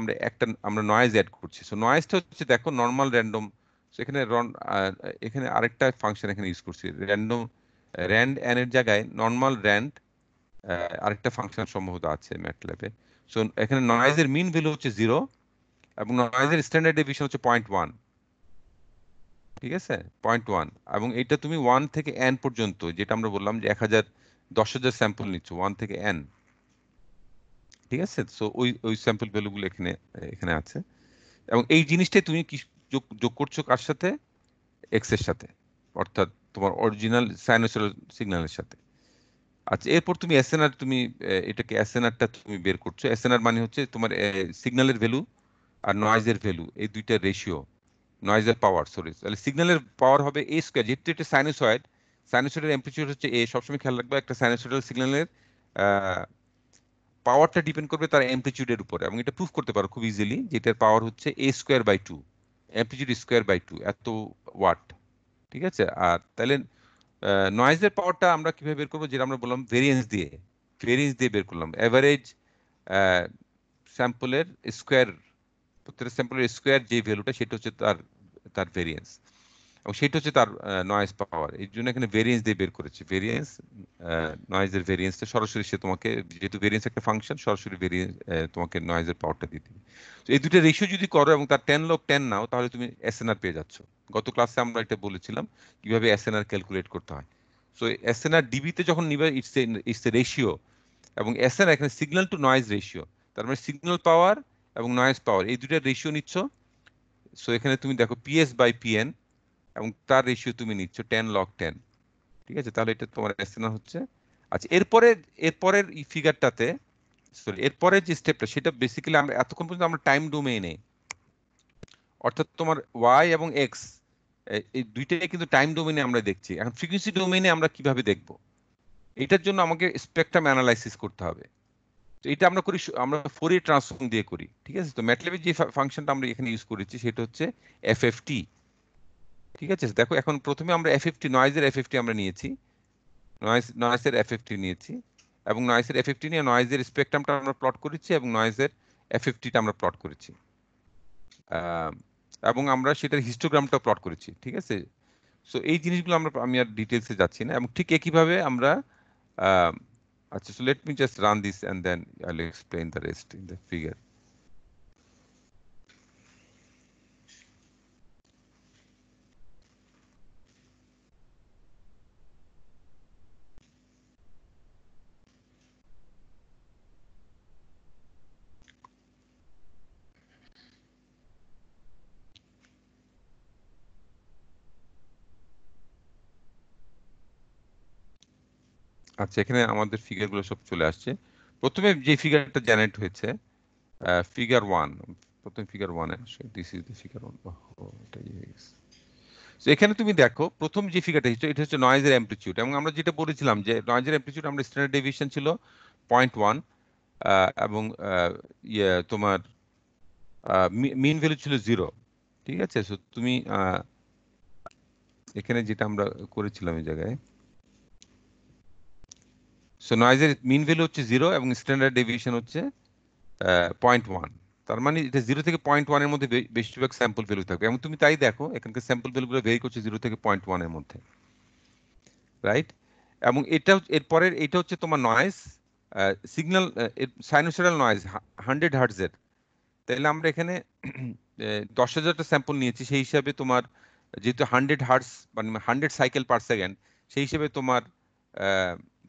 আমরা নয়েজ অ্যাড করছি। সো নয়েজটা হচ্ছে, দেখো, নর্মাল র্যান্ডম। সো এখানে এখানে আরেকটা ফাংশন এখানে ইউজ করছি, র্যান্ডম, র্যান্ড এন এর জায়গায় নর্মাল র্যান্ড আরেকটা ফাংশন সম্ভবত আছে ম্যাটল্যাবে। সো এখানে নয়েজের মিন ভ্যালু হচ্ছে 0 এবং নয়েজের স্ট্যান্ডার্ড ডেভিয়েশন হচ্ছে 0.1, ঠিক আছে, 0.1। এবং এটা তুমি 1 থেকে n পর্যন্ত, যেটা আমরা বললাম যে 10,000 স্যাম্পল নিচ্ছ 1 থেকে n, ঠিক আছে। সো ওই স্যাম্পল ভ্যালুগুলো এখানে এখানে আছে। এবং এই জিনিসটাই তুমি কি যোগ করছো কার সাথে? এক্স এর সাথে, অর্থাৎ তোমার অরিজিনাল সাইনোসয়েডাল সিগন্যালের সাথে। আচ্ছা, এরপর তুমি এসএনআর, তুমি এটাকে এসএনআরটা তুমি বের করছো। এসএনআর মানে হচ্ছে তোমার সিগন্যালের ভ্যালু আর নয়েজের ভ্যালু, এই দুইটা রেশিও, নয়েজের পাওয়ার, সরি, তাহলে সিগন্যালের পাওয়ার হবে এ স্কোয়ার, যেহেতু এটা সাইনোসয়েড, সাইনোসয়েডের অ্যামপ্লিটিউড হচ্ছে এ। সবসময় খেয়াল রাখবে, একটা সাইনোসয়েডাল সিগন্যালের পাওয়ারটা ডিপেন্ড করবে তার অ্যামপ্লিটিউডের উপরে, এবং এটা প্রুফ করতে পারো খুব ইজিলি, যেটার পাওয়ার হচ্ছে A square by 2, amplitude square by 2, এত ওয়াট, ঠিক আছে। আর তাহলে নয়েজের পাওয়ারটা আমরা কিভাবে বের করবো, যেটা আমরা বললাম ভেরিয়েন্স দিয়ে, বের করলাম। এভারেজ স্যাম্পলের স্কোয়ার, প্রত্যেকটা স্যাম্পলের স্কোয়ার যে ভ্যালুটা, সেটা হচ্ছে তার তার ভেরিয়েন্স, এবং সেটা হচ্ছে তার নয়েজ পাওয়ার। এই জন্য এখানে ভেরিয়েন্স দিয়ে বের করেছে। ভেরিয়েন্স, নয়েজের ভেরিয়েন্সটা সরাসরি সে তোমাকে, যেহেতু ভেরিয়েন্স একটা ফাংশন, সরাসরি ভেরিয়েন্স তোমাকে নয়েজের পাওয়ারটা দিয়ে দিবে। তো এই দুটো রেশিও যদি করো এবং তার 10 log 10 নাও, তাহলে তুমি এসএনআর পেয়ে যাচ্ছ। গত ক্লাসে আমরা এটা বলেছিলাম কিভাবে এসএনআর ক্যালকুলেট করতে হয়। সো এসএনআর ডিবিতে যখন নিবে, ইটস এ রেশিও, এবং এসএনআর এখানে সিগন্যাল টু নয়েজ রেশিও, তার মানে সিগন্যাল পাওয়ার এবং নয়েজ পাওয়ার এই দুইটা রেশিও নিচ্ছ। সো এখানে তুমি দেখো পিএস বাই পিএন, এবং তার রেশিও তুমি নিচ্ছ 10 log 10, ঠিক আছে। তাহলে এটা তোমার এসএনআর হচ্ছে। আচ্ছা, এরপরের এই ফিগারটাতে, সরি, এরপরের যে স্টেপটা সেটা বেসিক্যালি আমরা এতক্ষণ পর্যন্ত আমরা টাইম ডোমেইনে, অর্থাৎ তোমার ওয়াই এবং এক্স এই দুইটাই কিন্তু টাইম ডোমেইনে আমরা দেখছি। এখন ফ্রিকোয়েন্সি ডোমেইনে আমরা কিভাবে দেখব? এটার জন্য আমাকে স্পেকট্রাম অ্যানালাইসিস করতে হবে। তো এটা আমরা করি, আমরা ফোরিয়ার ট্রান্সফর্ম দিয়ে করি, ঠিক আছে? তো ম্যাটল্যাবের যে ফাংশনটা আমরা এখানে ইউজ করেছি সেটা হচ্ছে এফএফটি, ঠিক আছে? দেখো, এখন প্রথমে আমরা এফএফটি, নয়েজের এফএফটি আমরা নিয়েছি, নয়েজের এফএফটি নিয়েছি, এবং নয়েজের এফএফটি নিয়ে নয়েজের স্পেকট্রামটা আমরা প্লট করেছি এবং নয়েজের এফএফটিটা আমরা প্লট করেছি, এবং আমরা সেটার হিস্টোগ্রামটা প্লট করেছি, ঠিক আছে? সো এই জিনিসগুলো আমি আর ডিটেলসে যাচ্ছি না। এবং ঠিক একইভাবে আমরা আচ্ছা, so let me just run this and then I will explain the rest in the figure. আচ্ছা, এখানে আমাদের ফিগারগুলো সব চলে আসছে। প্রথমে যে ফিগারটা জেনারেট হয়েছে, ফিগার 1, প্রথম figure 1 A, this is the figure 1। এটা ইয়ে হয়ে গেছে। তো এখানে তুমি দেখো, প্রথম যে ফিগারটা এটা হচ্ছে নয়েজের অ্যামপ্লিটিউড, এবং আমরা যেটা বলেছিলাম যে নয়েজের অ্যামপ্লিটিউড আমরা স্ট্যান্ডার্ড ডেভিয়েশন ছিল 0.1, এবং ইয়ে তোমার মিন ভ্যালু ছিল 0, ঠিক আছে? সো তুমি এখানে যেটা আমরা করেছিলাম এই জায়গায়, সো নয়েজের মিন ভ্যালু হচ্ছে 0 এবং স্ট্যান্ডার্ড ডেভিয়েশন হচ্ছে 0.1। তার মানে এটা 0 থেকে 0.1 এর মধ্যে বেশিরভাগ স্যাম্পল ভ্যালু থাকবে, এবং তুমি তাই দেখো এখানকার স্যাম্পল ভ্যালুগুলো ভেরি করছে 0 থেকে 0.1 এর মধ্যে, রাইট? এবং এরপরের এটা হচ্ছে তোমার নয়েজ সিগন্যাল, সাইনোসয়েডাল নয়েজ 100 হার্টজের। তাহলে আমরা এখানে 10,000টা স্যাম্পল নিয়েছি, সেই হিসাবে তোমার যেহেতু 100 হার্টজ মানে 100 সাইকেল পার সেকেন্ড, সেই হিসেবে তোমার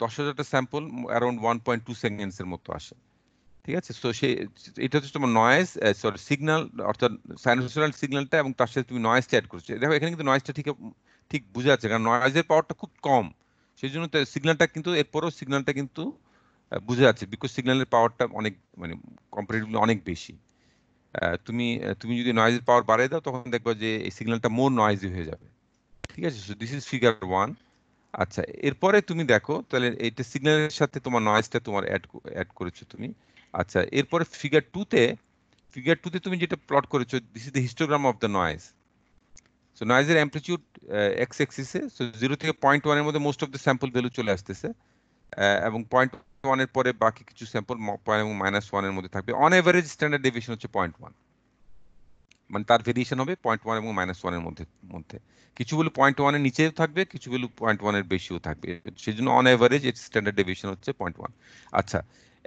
10,000টা স্যাম্পল অ্যারাউন্ড 1.2 সেকেন্ডসের মতো আসে, ঠিক আছে? সো এটা হচ্ছে তোমার নয়েজ, সরি, সিগন্যাল, অর্থাৎ সাইনোসয়েডাল সিগন্যালটা, এবং তার সাথে তুমি নয়েজটা অ্যাড করছো। দেখো এখানে কিন্তু নয়েজটা ঠিক ঠিক বোঝা যাচ্ছে, কারণ নয়েজের পাওয়ারটা খুব কম, সেই জন্য সিগন্যালটা কিন্তু, এরপরও সিগন্যালটা কিন্তু বোঝা যাচ্ছে, বিকজ সিগন্যালের পাওয়ারটা অনেক, মানে কম্পারেটিভলি অনেক বেশি। তুমি যদি নয়েজের পাওয়ার বাড়িয়ে দাও তখন দেখবা যে এই সিগন্যালটা মোর নয়েজি হয়ে যাবে, ঠিক আছে? So this is figure 1। আচ্ছা, এরপরে তুমি দেখো, তাহলে এইটা সিগন্যালের সাথে তোমার নয়েজটা তোমার অ্যাড করেছো তুমি। আচ্ছা, এরপরে ফিগার 2তে তুমি যেটা প্লট করেছো, this is the histogram of the noise. So নয়েজের অ্যামপ্লিটিউড এক্স অ্যাক্সিসে, সো 0 থেকে 0.1 এর মধ্যে most of the sample value চলে আসতেছে, এবং 0.1 এর পরে বাকি কিছু স্যাম্পল পয়েন্ট এবং -1 এর মধ্যে থাকবে। অন এভারেজ স্ট্যান্ডার্ড ডেভিয়েশন হচ্ছে 0.1, মানে তার ভেরিয়েশন হবে 0.1 এবং -1 এর মধ্যে মধ্যে কিছু ভ্যালু 0.1 এর নিচেও থাকবে, কিছু ভ্যালু 0.1 এর বেশিও থাকবে। সেই জন্য অন এভারেজ এর স্ট্যান্ডার্ড ডেভিয়েশন হচ্ছে 0.1। আচ্ছা,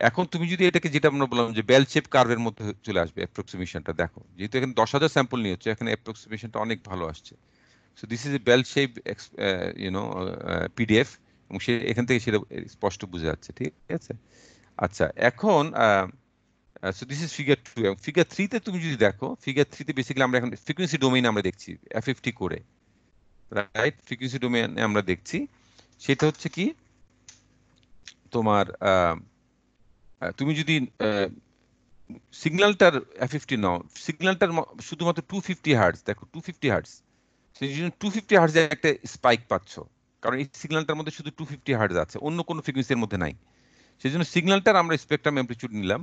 এখন তুমি যদি এটাকে, যেটা আমরা বললাম যে বেল শেপ কার্ভের মধ্যে চলে আসবে অ্যাপ্রক্সিমেশনটা, দেখো যেহেতু এখানে 10,000 স্যাম্পল নিয়ে হচ্ছে, এখানে অ্যাপ্রক্সিমেশনটা অনেক ভালো আসছে। So this is a bell shape PDF, এবং এখান থেকে সেটা স্পষ্ট বোঝা যাচ্ছে, ঠিক আছে? আচ্ছা, এখন সো দিস ইজ ফিগার 2, এবং ফিগার 3তে তুমি যদি দেখো, ফিগার 3তে বেসিক্যালি আমরা এখন ফ্রিকোয়েন্সি ডোমেইন আমরা দেখছি এফএফটি করে, রাইট? ফ্রিকোয়েন্সি ডোমেইনে আমরা দেখছি, সেটা হচ্ছে কি তোমার তুমি যদি সিগন্যালটার এফএফটি নাও, সিগন্যালটার শুধুমাত্র 250 হার্টজ, দেখো 250 হার্টজ, সেই জন্য 250 হার্টজের একটা স্পাইক পাচ্ছ, কারণ এই সিগন্যালটার মধ্যে শুধু 250 হার্টজ আছে, অন্য কোনো ফ্রিকোয়েন্সির মধ্যে নাই। সেই জন্য সিগন্যালটার আমরা স্পেকট্রাম অ্যামপ্লিটিউড নিলাম,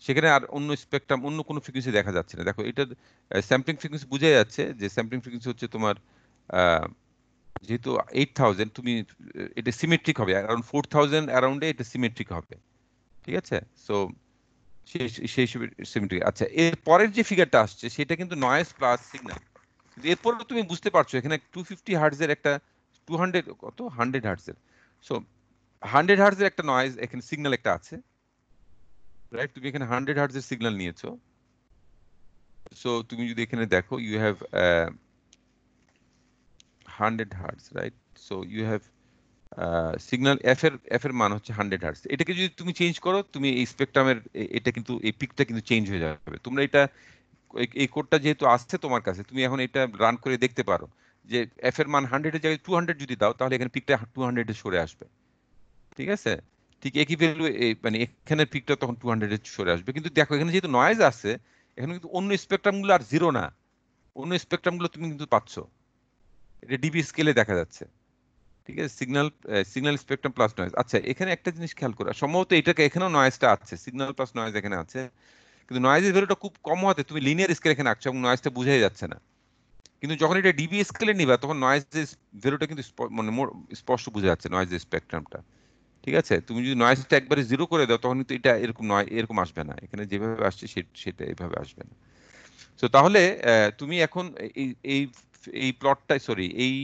সেখানে আর অন্য স্পেকট্রাম, অন্য কোনো ফ্রিকোয়েন্সি দেখা যাচ্ছে না। দেখো এটার স্যাম্পলিং ফ্রিকোয়েন্সি বোঝা যাচ্ছে যে স্যাম্পলিং ফ্রিকোয়েন্সি হচ্ছে তোমার যেহেতু 8,000, তুমি এটা সিমেট্রিক হবে, অ্যারাউন্ড 4,000 অ্যারাউন্ডে এটা সিমেট্রিক হবে, ঠিক আছে? সো সেই সেই সিমেট্রিক। আচ্ছা, এর পরের যে ফিগারটা আসছে সেটা কিন্তু নয়েজ প্লাস সিগন্যাল, কিন্তু এরপরে তুমি বুঝতে পারছো এখানে 250 হার্টজের একটা, 200 কত 100 হার্টজের, সো 100 হার্টজের একটা নয়েজ এখানে সিগন্যাল একটা আছে, রাইট? তুমি এখানে 100 হার্টজের সিগন্যাল নিয়েছো, সো তুমি যদি এখানে দেখো you have 100 hertz, right? So you have signal F এর মান হচ্ছে 100 হার্টজ। এটাকে যদি তুমি চেঞ্জ করো, তুমি এই স্পেকট্রামের এটা কিন্তু, এই পিকটা কিন্তু চেঞ্জ হয়ে যাবে। তোমরা এটা, এই কোডটা যেহেতু আসছে তোমার কাছে, তুমি এখন এটা রান করে দেখতে পারো যে এফ এর মান 100 এর জায়গায় 200 যদি দাও, তাহলে এখানে পিকটা 200 এ সরে আসবে, ঠিক আছে, ঠিক একই ভ্যালু মানে এখানের পিকটা তখন 200 এ সরে আসবে। কিন্তু দেখো এখানে যেহেতু নয়েজ আছে, এখানে কিন্তু অন্য স্পেকট্রাম গুলো আর জিরো না, অন্য স্পেকট্রাম গুলো তুমি কিন্তু পাচ্ছ, এটা ডিবি স্কেলে দেখা যাচ্ছে। ঠিক আছে, সিগন্যাল স্পেকট্রাম প্লাস নয়েজ। আচ্ছা, এখানে একটা জিনিস খেয়াল করা, সম্ভবত এটাকে এখানেও নয়েজটা আছে, সিগন্যাল প্লাস নয়েজ এখানে আছে, কিন্তু নয়েজের ভ্যালুটা খুব কম হতে তুমি লিনিয়ার স্কেল এখানে আঁকছো এবং নয়েজটা বোঝাই যাচ্ছে না। কিন্তু যখন এটা ডিবি স্কেলে নিবা তখন নয়েজের ভ্যালুটা কিন্তু মানে স্পষ্ট বোঝা যাচ্ছে, নয়েজের স্পেকট্রামটা। ঠিক আছে, তুমি যদি নয়েজটা একবারে জিরো করে দাও তখন কিন্তু এটা এরকম নয়, এরকম আসবে না, এখানে যেভাবে আসছে সেটা এভাবে আসবে না। তো তাহলে তুমি এখন এই এই এই প্লটটাই, সরি, এই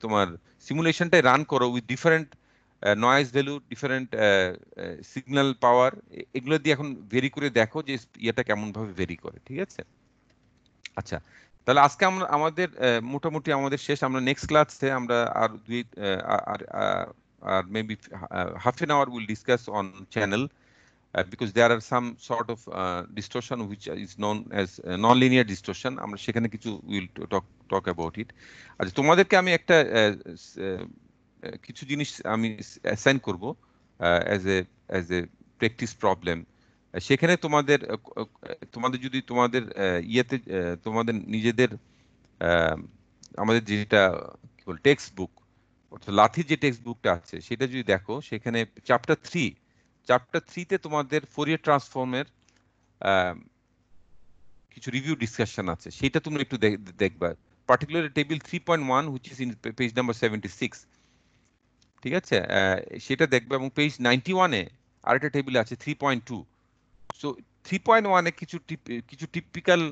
তোমার সিমুলেশনটাই রান করো with different noise value, different signal power, এগুলো দিয়ে এখন ভেরি করে দেখো যে ইয়েটা কেমন ভাবে ভেরি করে। ঠিক আছে, আচ্ছা, তাহলে আজকে আমরা আমাদের মোটামুটি আমাদের শেষ। আমরা নেক্সট ক্লাসে আমরা আর আর maybe half an hour will discuss on channel, because there are some sort of distortion which is known as non-linear distortion, আমরা সেখানে কিছু will talk about it। আচ্ছা, তোমাদেরকে আমি একটা কিছু জিনিস আমি অ্যাসাইন করব অ্যাজ এ প্র্যাকটিস প্রবলেম। সেখানে তোমাদের তোমাদের যদি তোমাদের ইয়েতে তোমাদের নিজেদের আহ, আমাদের যেটা কি বল টেক্সট বুক, অর্থাৎ লাথির যে টেক্সট বুকটা আছে সেটা যদি দেখো, সেখানে চ্যাপ্টার 3-তে তোমাদের ফোরিয়ার ট্রান্সফর্মের কিছু রিভিউ ডিসকাশন আছে, সেটা তুমি একটু দেখবা, particularly table 3.1 which is in page number 76। ঠিক আছে, সেটা দেখবে, এবং পেজ 91-এ আরেকটা টেবিল আছে 3.2। সো 3.1-এ কিছু টিপিক্যাল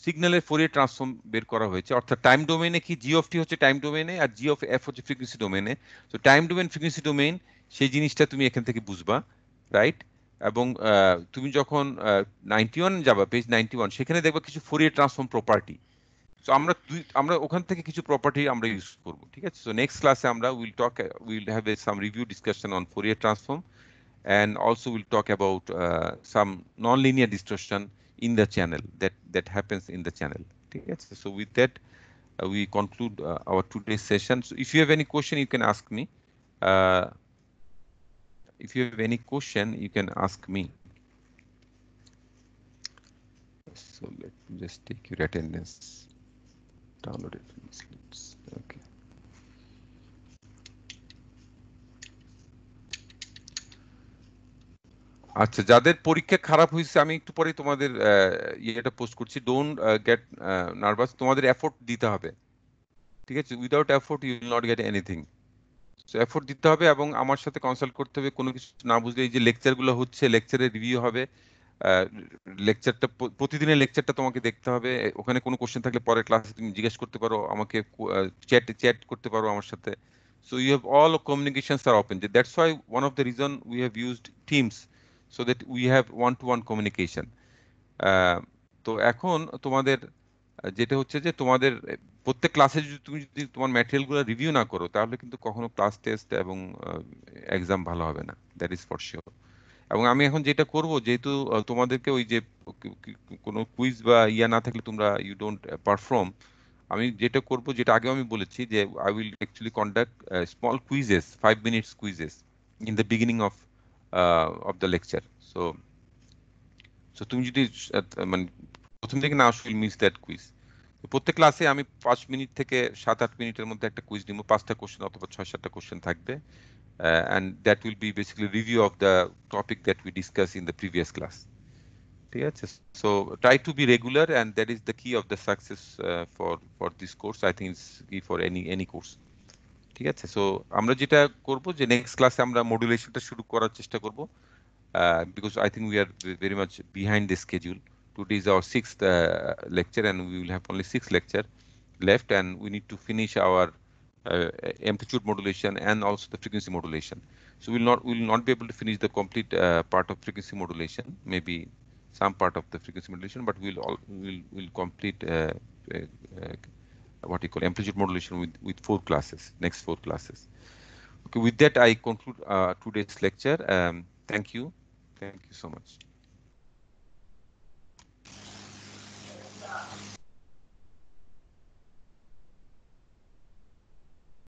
সিগন্যালের ফোরিয়ার ট্রান্সফর্ম বের করা হয়েছে, অর্থাৎ টাইম ডোমেইনে কি জি অফ টি হচ্ছে টাইম ডোমেইনে, আর জি অফ এফ হচ্ছে ফ্রিকোয়েন্সি ডোমেইনে। তো টাইম ডোমেইন ফ্রিকোয়েন্সি ডোমেইন সেই জিনিসটা তুমি এখান থেকে বুঝবা, রাইট? এবং তুমি যখন 91 যাবা, পেজ 91, সেখানে দেখবা কিছু ফোরিয়ার ট্রান্সফর্ম প্রপার্টি। সো আমরা ওখান থেকে কিছু প্রপার্টি আমরা ইউজ করব। ঠিক আছে, সো নেক্সট ক্লাসে আমরা will have some review discussion on Fourier transform, and also we'll talk about some non-linear distortion in the channel that happens in the channel. Okay? So with that, we conclude our today's session. So if you have any question, you can ask me. If you have any question, you can ask me. So let me just take your attendance. Downloaded slides. Okay. আচ্ছা, যাদের পরীক্ষা খারাপ হয়েছে আমি একটু পরে তোমাদের ইয়েটা পোস্ট করছি, ডোন্ট গেট নার্ভাস, তোমাদের এফোর্ট দিতে হবে। ঠিক আছে, without effort you will not get anything. So effort দিতে হবে এবং আমার সাথে কনসাল্ট করতে হবে, কোনো কিছু না বুঝলে। এই যে লেকচারগুলো হচ্ছে, লেকচারের রিভিউ হবে, লেকচারটা প্রতিদিনের লেকচারটা তোমাকে দেখতে হবে, ওখানে কোনো কোশ্চেন থাকলে পরের ক্লাসে তুমি জিজ্ঞেস করতে পারো আমাকে, চ্যাট করতে পারো আমার সাথে। So you have all communications are open, that's why one of the reason we have used Teams, so that we have one to one communication. তো এখন তোমাদের যেটা হচ্ছে যে তোমাদের প্রত্যেক ক্লাসে যদি তোমার ম্যাটেরিয়ালগুলো রিভিউ না করো, তাহলে কিন্তু কখনো ক্লাস টেস্ট এবং এক্সাম ভালো হবে না, দ্যাট ইজ ফর শিওর। এবং আমি এখন যেটা করব, যেহেতু তোমাদেরকে ওই যে কোনো কুইজ বা ইয়া না থাকলে তোমরা ইউ ডোন্ট পারফর্ম, আমি যেটা করব, যেটা আগেও আমি বলেছি, যে I will actually conduct small quizzes, 5 minutes quizzes in the beginning of the lecture. So so তুমি যদি মানে প্রথম থেকে না আসলে মিস দ্যাট কুইজ। প্রত্যেক ক্লাসে আমি 5 মিনিট থেকে 7-8 মিনিটের মধ্যে একটা কুইজ নিব, 5টা কোশ্চেন অথবা 6-7টা কোশ্চেন থাকবে, and that will be basically review of the topic that we discussed in the previous class. ঠিক আছে, so try to be regular, and that is the key of the success for this course. I think it's key for any course. ঠিক আছে, so আমরা যেটা করব যে next ক্লাসে আমরা মডুলেশনটা শুরু করার চেষ্টা করব, because I think we are very much behind the schedule. Today is our 6th lecture, and we will have only 6 lecture left, and we need to finish our amplitude modulation and also the frequency modulation. So we will not be able to finish the complete part of frequency modulation, maybe some part of the frequency modulation, but we'll complete what you call amplitude modulation with 4 classes, next 4 classes. Okay, with that I conclude today's lecture. Thank you so much.